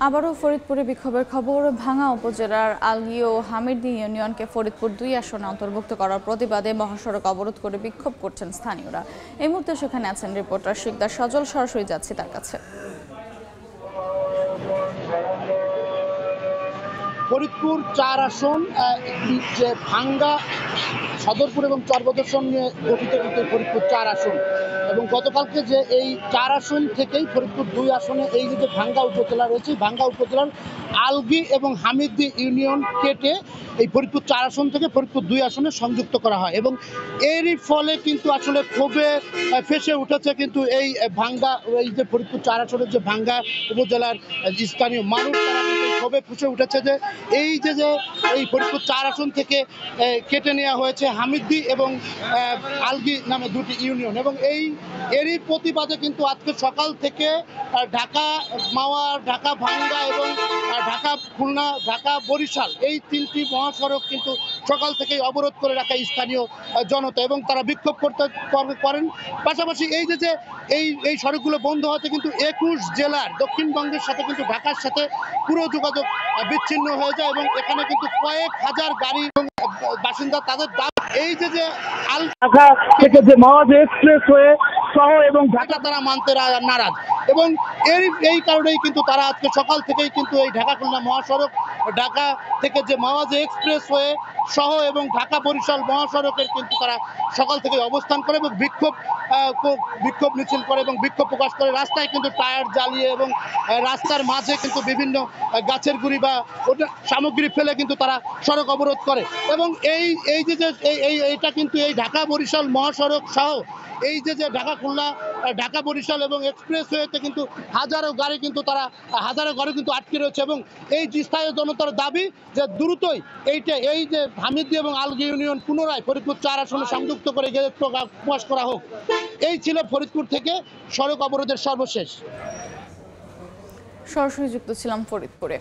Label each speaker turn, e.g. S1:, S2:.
S1: আবারও ফরিদপুরে বিক্ষোভের খবর। ভাঙ্গা উপজেলার আলগী ও হামিরদী ইউনিয়নকে ফরিদপুর ২ আসনে অন্তর্ভুক্ত করার প্রতিবাদে মহাসড়ক অবরোধ করে বিক্ষোভ করছেন স্থানীয়রা। এই মুহূর্তে সেখানে আছেন রিপোর্টার শিকদার সজল, সরাসরি যাচ্ছি তার কাছে।
S2: ফরিদপুর ৪ আসন যে ভাঙ্গা সদরপুর এবং চরবদর্শন নিয়ে গঠিত কিন্তু ফরিদপুর ৪ আসন, এবং গতকালকে যে এই ৪ আসন থেকেই ফরিদপুর ২ আসনে এই যে ভাঙ্গা উপজেলা রয়েছে, ভাঙ্গা উপজেলার আলগী এবং হামিরদী ইউনিয়ন কেটে এই ফরিদপুর ৪ আসন থেকে ফরিদপুর ২ আসনে সংযুক্ত করা হয়, এবং এরই ফলে কিন্তু আসলে ক্ষোভে ফেসে উঠেছে কিন্তু এই ভাঙ্গা, এই যে ফরিদপুর ৪ আসনের যে ভাঙ্গা উপজেলার স্থানীয় মানুষ, তারা কিন্তু ক্ষোভে ফুসে উঠেছে যে এই যে এই ফরিদপুর ৪ আসন থেকে কেটে নেওয়া হয়েছে হামিরদী এবং আলগী নামে দুটি ইউনিয়ন, এবং এরই প্রতিবাদে কিন্তু আজকে সকাল থেকে ঢাকা মাওয়া, ঢাকা ভাঙ্গা এবং ঢাকা খুলনা, ঢাকা বরিশাল এই ৩টি মহাসড়ক কিন্তু সকাল থেকেই অবরোধ করে রাখা স্থানীয় জনতা, এবং তারা বিক্ষোভ করেন। পাশাপাশি এই যে এই সড়কগুলো বন্ধ হতে কিন্তু ২১ জেলার দক্ষিণবঙ্গের সাথে কিন্তু ঢাকার সাথে পুরো যোগাযোগ বিচ্ছিন্ন হয়ে যায়, এবং এখানে কিন্তু কয়েক হাজার গাড়ি এবং বাসিন্দা তাদের এই যে ঢাকা থেকে যে মাওয়া এক্সপ্রেস হয়ে সহ এবং ঢাকা তারা মানতে নারাজ, এবং এই কারণেই কিন্তু তারা আজকে সকাল থেকেই কিন্তু এই ঢাকা খুলনা মহাসড়ক, ঢাকা থেকে যে মাওয়া এক্সপ্রেস হয়ে সহ এবং ঢাকা বরিশাল মহাসড়কের কিন্তু তারা সকাল থেকে অবস্থান করে এবং বিক্ষোভ মিছিল করে এবং বিক্ষোভ প্রকাশ করে। রাস্তায় কিন্তু টায়ার জ্বালিয়ে এবং রাস্তার মাঝে কিন্তু বিভিন্ন গাছের গুঁড়ি বা সামগ্রী ফেলে কিন্তু তারা সড়ক অবরোধ করে, এবং এইটা কিন্তু এই ঢাকা বরিশাল মহাসড়ক সহ এই যে ঢাকা খুলনা, ঢাকা বরিশাল এবং এক্সপ্রেসওয়েতে কিন্তু হাজারো গাড়ি কিন্তু আটকে রয়েছে, এবং এই স্থায়ী জনতার দাবি যে দ্রুতই এই যে হামিরদী এবং আলগী ইউনিয়ন পুনরায় ফরিদপুর ৪ আসনে সংযুক্ত করে গেজেট প্রকাশ করা হোক। এই ছিল ফরিদপুর থেকে সড়ক অবরোধের সর্বশেষ।
S1: সরাসরি যুক্ত ছিলাম ফরিদপুরে।